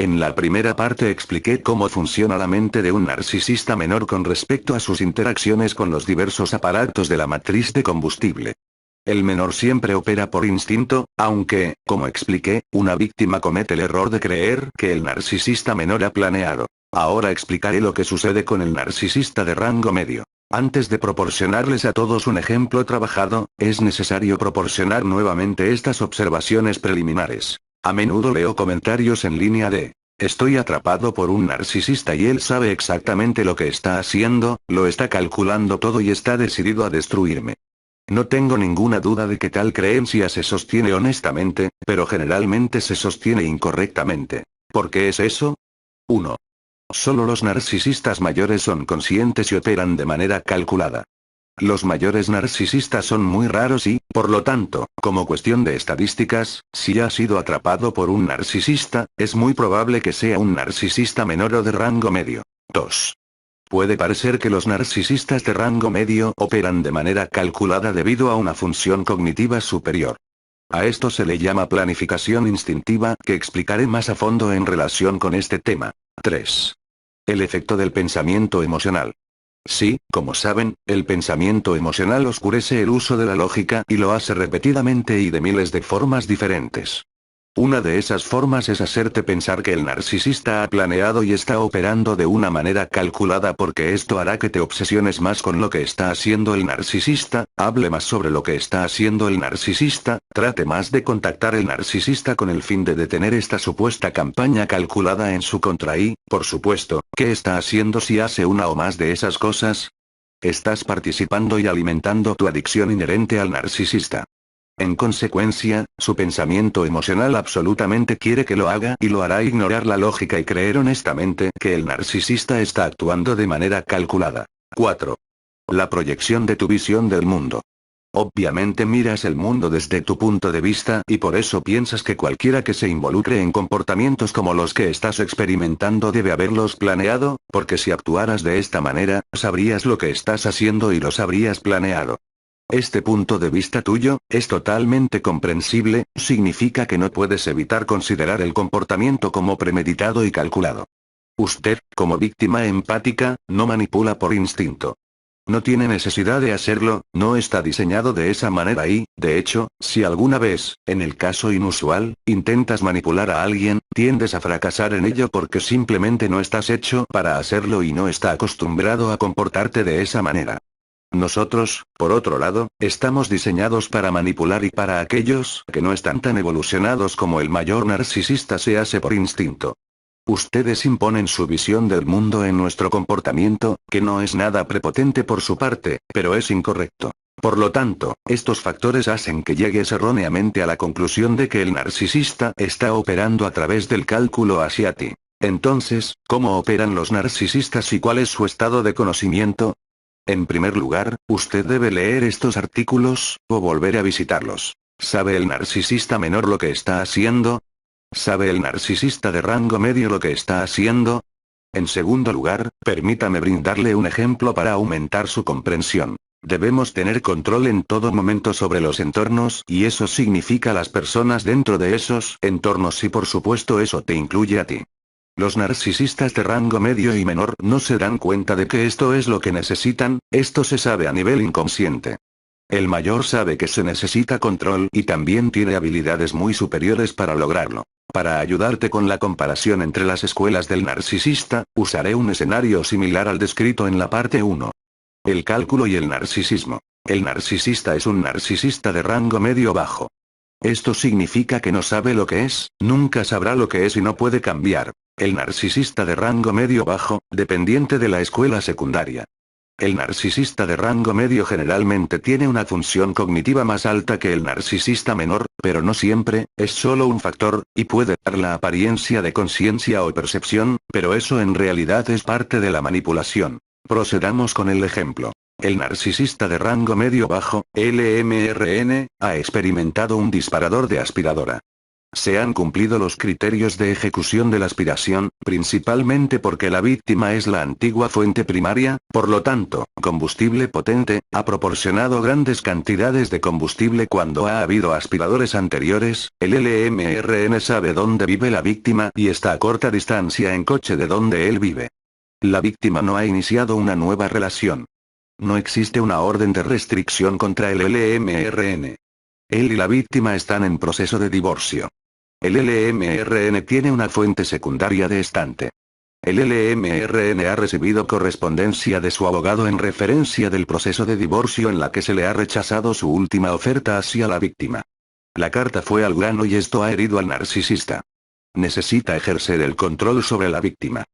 En la primera parte expliqué cómo funciona la mente de un narcisista menor con respecto a sus interacciones con los diversos aparatos de la matriz de combustible. El menor siempre opera por instinto, aunque, como expliqué, una víctima comete el error de creer que el narcisista menor ha planeado. Ahora explicaré lo que sucede con el narcisista de rango medio. Antes de proporcionarles a todos un ejemplo trabajado, es necesario proporcionar nuevamente estas observaciones preliminares. A menudo leo comentarios en línea de: estoy atrapado por un narcisista y él sabe exactamente lo que está haciendo, lo está calculando todo y está decidido a destruirme. No tengo ninguna duda de que tal creencia se sostiene honestamente, pero generalmente se sostiene incorrectamente. ¿Por qué es eso? 1. Solo los narcisistas mayores son conscientes y operan de manera calculada. Los mayores narcisistas son muy raros y, por lo tanto, como cuestión de estadísticas, si has sido atrapado por un narcisista, es muy probable que sea un narcisista menor o de rango medio. 2. Puede parecer que los narcisistas de rango medio operan de manera calculada debido a una función cognitiva superior. A esto se le llama planificación instintiva, que explicaré más a fondo en relación con este tema. 3. El efecto del pensamiento emocional. Sí, como saben, el pensamiento emocional oscurece el uso de la lógica y lo hace repetidamente y de miles de formas diferentes. Una de esas formas es hacerte pensar que el narcisista ha planeado y está operando de una manera calculada porque esto hará que te obsesiones más con lo que está haciendo el narcisista, hable más sobre lo que está haciendo el narcisista, trate más de contactar el narcisista con el fin de detener esta supuesta campaña calculada en su contra y, por supuesto, ¿qué está haciendo si hace una o más de esas cosas? Estás participando y alimentando tu adicción inherente al narcisista. En consecuencia, su pensamiento emocional absolutamente quiere que lo haga y lo hará ignorar la lógica y creer honestamente que el narcisista está actuando de manera calculada. 4. La proyección de tu visión del mundo. Obviamente miras el mundo desde tu punto de vista y por eso piensas que cualquiera que se involucre en comportamientos como los que estás experimentando debe haberlos planeado, porque si actuaras de esta manera, sabrías lo que estás haciendo y los habrías planeado. Este punto de vista tuyo, es totalmente comprensible, significa que no puedes evitar considerar el comportamiento como premeditado y calculado. Usted, como víctima empática, no manipula por instinto. No tiene necesidad de hacerlo, no está diseñado de esa manera y, de hecho, si alguna vez, en el caso inusual, intentas manipular a alguien, tiendes a fracasar en ello porque simplemente no estás hecho para hacerlo y no está acostumbrado a comportarte de esa manera. Nosotros, por otro lado, estamos diseñados para manipular y para aquellos que no están tan evolucionados como el mayor narcisista se hace por instinto. Ustedes imponen su visión del mundo en nuestro comportamiento, que no es nada prepotente por su parte, pero es incorrecto. Por lo tanto, estos factores hacen que llegues erróneamente a la conclusión de que el narcisista está operando a través del cálculo hacia ti. Entonces, ¿cómo operan los narcisistas y cuál es su estado de conocimiento? En primer lugar, usted debe leer estos artículos, o volver a visitarlos. ¿Sabe el narcisista menor lo que está haciendo? ¿Sabe el narcisista de rango medio lo que está haciendo? En segundo lugar, permítame brindarle un ejemplo para aumentar su comprensión. Debemos tener control en todo momento sobre los entornos y eso significa las personas dentro de esos entornos y por supuesto eso te incluye a ti. Los narcisistas de rango medio y menor no se dan cuenta de que esto es lo que necesitan, esto se sabe a nivel inconsciente. El mayor sabe que se necesita control y también tiene habilidades muy superiores para lograrlo. Para ayudarte con la comparación entre las escuelas del narcisista, usaré un escenario similar al descrito en la parte 1. El cálculo y el narcisismo. El narcisista es un narcisista de rango medio bajo. Esto significa que no sabe lo que es, nunca sabrá lo que es y no puede cambiar. El narcisista de rango medio bajo, dependiente de la escuela secundaria. El narcisista de rango medio generalmente tiene una función cognitiva más alta que el narcisista menor, pero no siempre, es solo un factor, y puede dar la apariencia de conciencia o percepción, pero eso en realidad es parte de la manipulación. Procedamos con el ejemplo. El narcisista de rango medio bajo, LMRN, ha experimentado un disparador de aspiradora. Se han cumplido los criterios de ejecución de la aspiración, principalmente porque la víctima es la antigua fuente primaria, por lo tanto, combustible potente, ha proporcionado grandes cantidades de combustible cuando ha habido aspiradores anteriores, el LMRN sabe dónde vive la víctima y está a corta distancia en coche de donde él vive. La víctima no ha iniciado una nueva relación. No existe una orden de restricción contra el LMRN. Él y la víctima están en proceso de divorcio. El LMRN tiene una fuente secundaria de estante. El LMRN ha recibido correspondencia de su abogado en referencia del proceso de divorcio en la que se le ha rechazado su última oferta hacia la víctima. La carta fue al grano y esto ha herido al narcisista. Necesita ejercer el control sobre la víctima.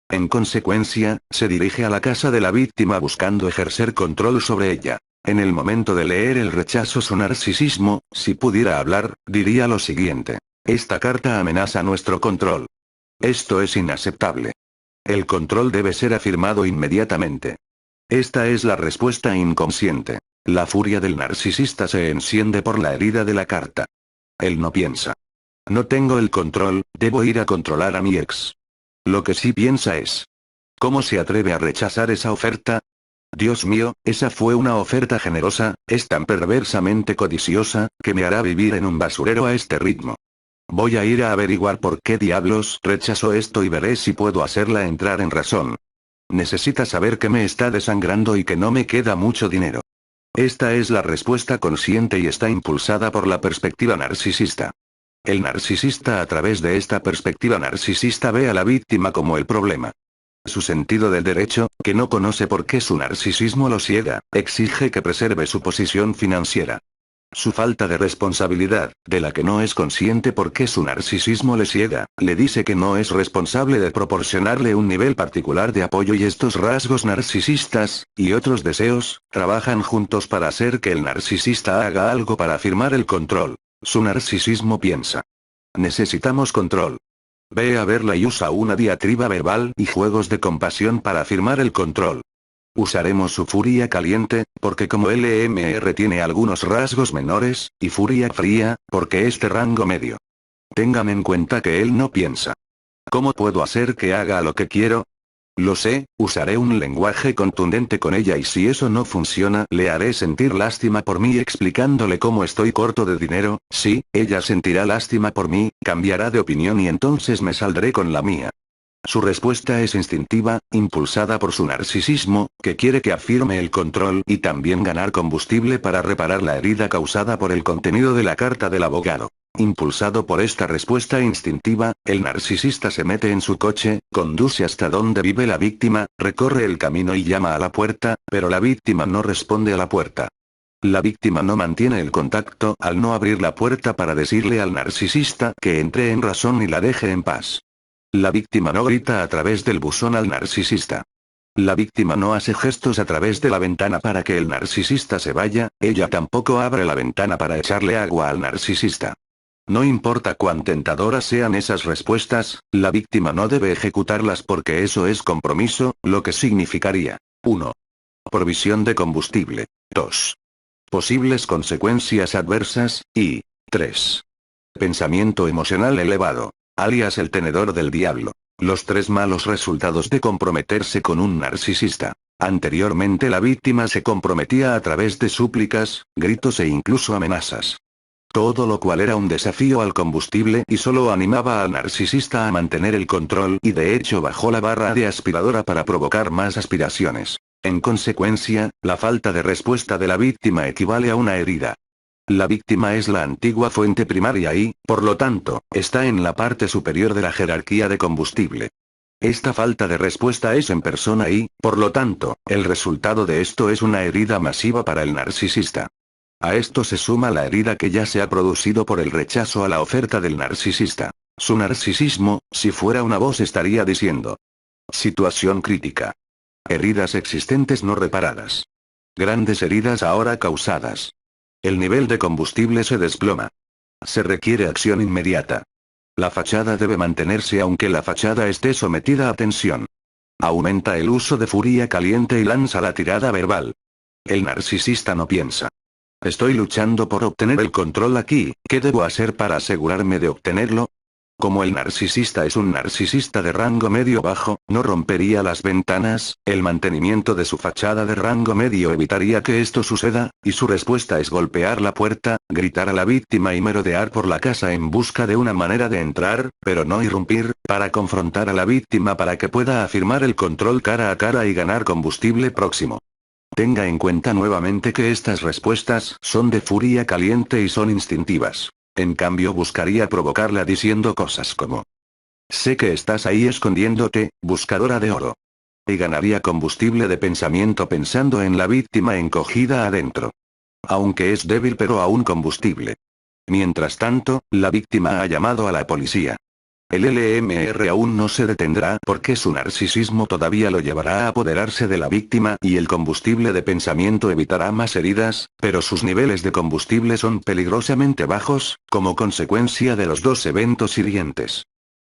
En consecuencia, se dirige a la casa de la víctima buscando ejercer control sobre ella. En el momento de leer el rechazo su narcisismo, si pudiera hablar, diría lo siguiente. Esta carta amenaza nuestro control. Esto es inaceptable. El control debe ser afirmado inmediatamente. Esta es la respuesta inconsciente. La furia del narcisista se enciende por la herida de la carta. Él no piensa. No tengo el control, debo ir a controlar a mi ex. Lo que sí piensa es. ¿Cómo se atreve a rechazar esa oferta? Dios mío, esa fue una oferta generosa, es tan perversamente codiciosa, que me hará vivir en un basurero a este ritmo. Voy a ir a averiguar por qué diablos rechazó esto y veré si puedo hacerla entrar en razón. Necesita saber que me está desangrando y que no me queda mucho dinero. Esta es la respuesta consciente y está impulsada por la perspectiva narcisista. El narcisista a través de esta perspectiva narcisista ve a la víctima como el problema. Su sentido del derecho, que no conoce por qué su narcisismo lo ciega, exige que preserve su posición financiera. Su falta de responsabilidad, de la que no es consciente porque su narcisismo le ciega, le dice que no es responsable de proporcionarle un nivel particular de apoyo y estos rasgos narcisistas, y otros deseos, trabajan juntos para hacer que el narcisista haga algo para afirmar el control. Su narcisismo piensa. Necesitamos control. Ve a verla y usa una diatriba verbal y juegos de compasión para afirmar el control. Usaremos su furia caliente, porque como LMR tiene algunos rasgos menores, y furia fría, porque es de rango medio. Tengan en cuenta que él no piensa. ¿Cómo puedo hacer que haga lo que quiero? Lo sé, usaré un lenguaje contundente con ella y si eso no funciona, le haré sentir lástima por mí explicándole cómo estoy corto de dinero, sí, ella sentirá lástima por mí, cambiará de opinión y entonces me saldré con la mía. Su respuesta es instintiva, impulsada por su narcisismo, que quiere que afirme el control y también ganar combustible para reparar la herida causada por el contenido de la carta del abogado. Impulsado por esta respuesta instintiva, el narcisista se mete en su coche, conduce hasta donde vive la víctima, recorre el camino y llama a la puerta, pero la víctima no responde a la puerta. La víctima no mantiene el contacto al no abrir la puerta para decirle al narcisista que entre en razón y la deje en paz. La víctima no grita a través del buzón al narcisista. La víctima no hace gestos a través de la ventana para que el narcisista se vaya, ella tampoco abre la ventana para echarle agua al narcisista. No importa cuán tentadoras sean esas respuestas, la víctima no debe ejecutarlas porque eso es compromiso, lo que significaría 1. Provisión de combustible, 2. Posibles consecuencias adversas, y 3. Pensamiento emocional elevado. Alias el tenedor del diablo. Los 3 malos resultados de comprometerse con un narcisista. Anteriormente la víctima se comprometía a través de súplicas, gritos e incluso amenazas. Todo lo cual era un desafío al combustible y solo animaba al narcisista a mantener el control y de hecho bajó la barra de aspiradora para provocar más aspiraciones. En consecuencia, la falta de respuesta de la víctima equivale a una herida. La víctima es la antigua fuente primaria y, por lo tanto, está en la parte superior de la jerarquía de combustible. Esta falta de respuesta es en persona y, por lo tanto, el resultado de esto es una herida masiva para el narcisista. A esto se suma la herida que ya se ha producido por el rechazo a la oferta del narcisista. Su narcisismo, si fuera una voz estaría diciendo. Situación crítica. Heridas existentes no reparadas. Grandes heridas ahora causadas. El nivel de combustible se desploma. Se requiere acción inmediata. La fachada debe mantenerse aunque la fachada esté sometida a tensión. Aumenta el uso de furia caliente y lanza la tirada verbal. El narcisista no piensa. Estoy luchando por obtener el control aquí, ¿qué debo hacer para asegurarme de obtenerlo? Como el narcisista es un narcisista de rango medio-bajo, no rompería las ventanas, el mantenimiento de su fachada de rango medio evitaría que esto suceda, y su respuesta es golpear la puerta, gritar a la víctima y merodear por la casa en busca de una manera de entrar, pero no irrumpir, para confrontar a la víctima para que pueda afirmar el control cara a cara y ganar combustible próximo. Tenga en cuenta nuevamente que estas respuestas son de furia caliente y son instintivas. En cambio buscaría provocarla diciendo cosas como: sé que estás ahí escondiéndote, buscadora de oro. Y ganaría combustible de pensamiento pensando en la víctima encogida adentro. Aunque es débil pero aún combustible. Mientras tanto, la víctima ha llamado a la policía. El LMR aún no se detendrá porque su narcisismo todavía lo llevará a apoderarse de la víctima y el combustible de pensamiento evitará más heridas, pero sus niveles de combustible son peligrosamente bajos, como consecuencia de los dos eventos siguientes.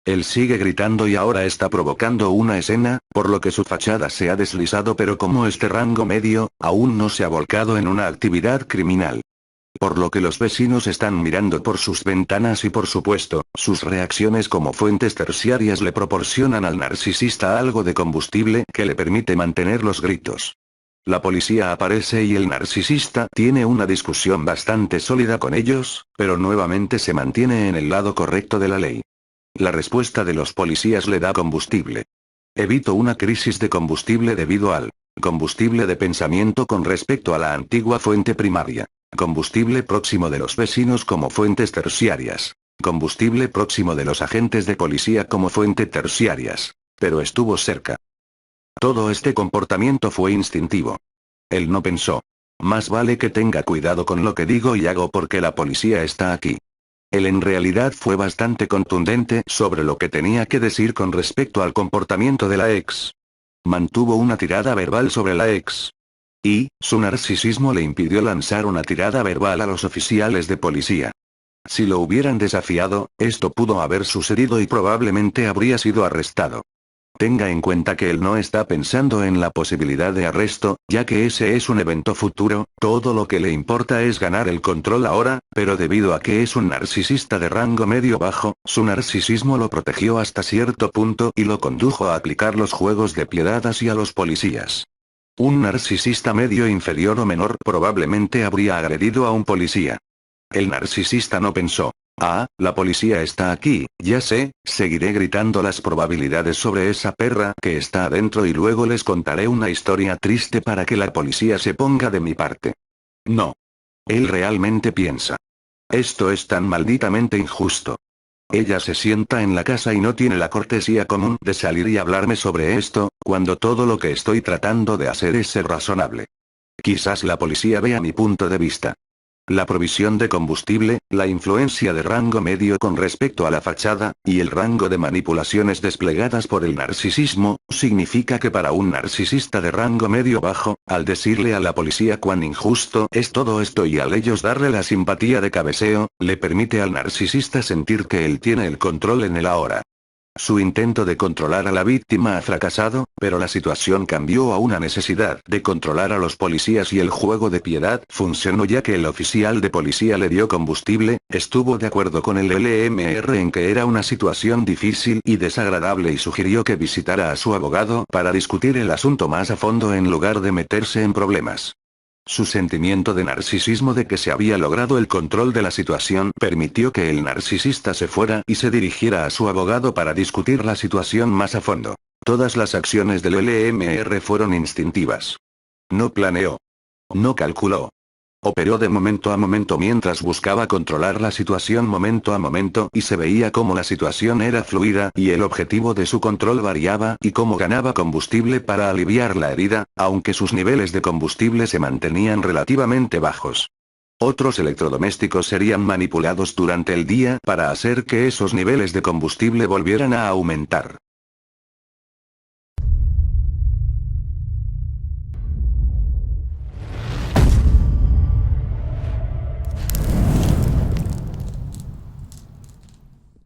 Él sigue gritando y ahora está provocando una escena, por lo que su fachada se ha deslizado, pero como este rango medio, aún no se ha volcado en una actividad criminal. Por lo que los vecinos están mirando por sus ventanas y por supuesto, sus reacciones como fuentes terciarias le proporcionan al narcisista algo de combustible que le permite mantener los gritos. La policía aparece y el narcisista tiene una discusión bastante sólida con ellos, pero nuevamente se mantiene en el lado correcto de la ley. La respuesta de los policías le da combustible. Evito una crisis de combustible debido al combustible de pensamiento con respecto a la antigua fuente primaria. Combustible próximo de los vecinos como fuentes terciarias. Combustible próximo de los agentes de policía como fuente terciarias. Pero estuvo cerca. Todo este comportamiento fue instintivo. Él no pensó. Más vale que tenga cuidado con lo que digo y hago porque la policía está aquí. Él en realidad fue bastante contundente sobre lo que tenía que decir con respecto al comportamiento de la ex. Mantuvo una tirada verbal sobre la ex. Y, su narcisismo le impidió lanzar una tirada verbal a los oficiales de policía. Si lo hubieran desafiado, esto pudo haber sucedido y probablemente habría sido arrestado. Tenga en cuenta que él no está pensando en la posibilidad de arresto, ya que ese es un evento futuro, todo lo que le importa es ganar el control ahora, pero debido a que es un narcisista de rango medio-bajo, su narcisismo lo protegió hasta cierto punto y lo condujo a aplicar los juegos de piedad hacia los policías. Un narcisista medio inferior o menor probablemente habría agredido a un policía. El narcisista no pensó: ah, la policía está aquí, ya sé, seguiré gritando las probabilidades sobre esa perra que está adentro y luego les contaré una historia triste para que la policía se ponga de mi parte. No. Él realmente piensa: esto es tan malditamente injusto. Ella se sienta en la casa y no tiene la cortesía común de salir y hablarme sobre esto, cuando todo lo que estoy tratando de hacer es ser razonable. Quizás la policía vea mi punto de vista. La provisión de combustible, la influencia de rango medio con respecto a la fachada, y el rango de manipulaciones desplegadas por el narcisismo, significa que para un narcisista de rango medio bajo, al decirle a la policía cuán injusto es todo esto y al ellos darle la simpatía de cabeceo, le permite al narcisista sentir que él tiene el control en el ahora. Su intento de controlar a la víctima ha fracasado, pero la situación cambió a una necesidad de controlar a los policías y el juego de piedad funcionó ya que el oficial de policía le dio combustible, estuvo de acuerdo con el LMR en que era una situación difícil y desagradable y sugirió que visitara a su abogado para discutir el asunto más a fondo en lugar de meterse en problemas. Su sentimiento de narcisismo de que se había logrado el control de la situación permitió que el narcisista se fuera y se dirigiera a su abogado para discutir la situación más a fondo. Todas las acciones del LMR fueron instintivas. No planeó. No calculó. Operó de momento a momento mientras buscaba controlar la situación momento a momento y se veía cómo la situación era fluida y el objetivo de su control variaba y cómo ganaba combustible para aliviar la herida, aunque sus niveles de combustible se mantenían relativamente bajos. Otros electrodomésticos serían manipulados durante el día para hacer que esos niveles de combustible volvieran a aumentar.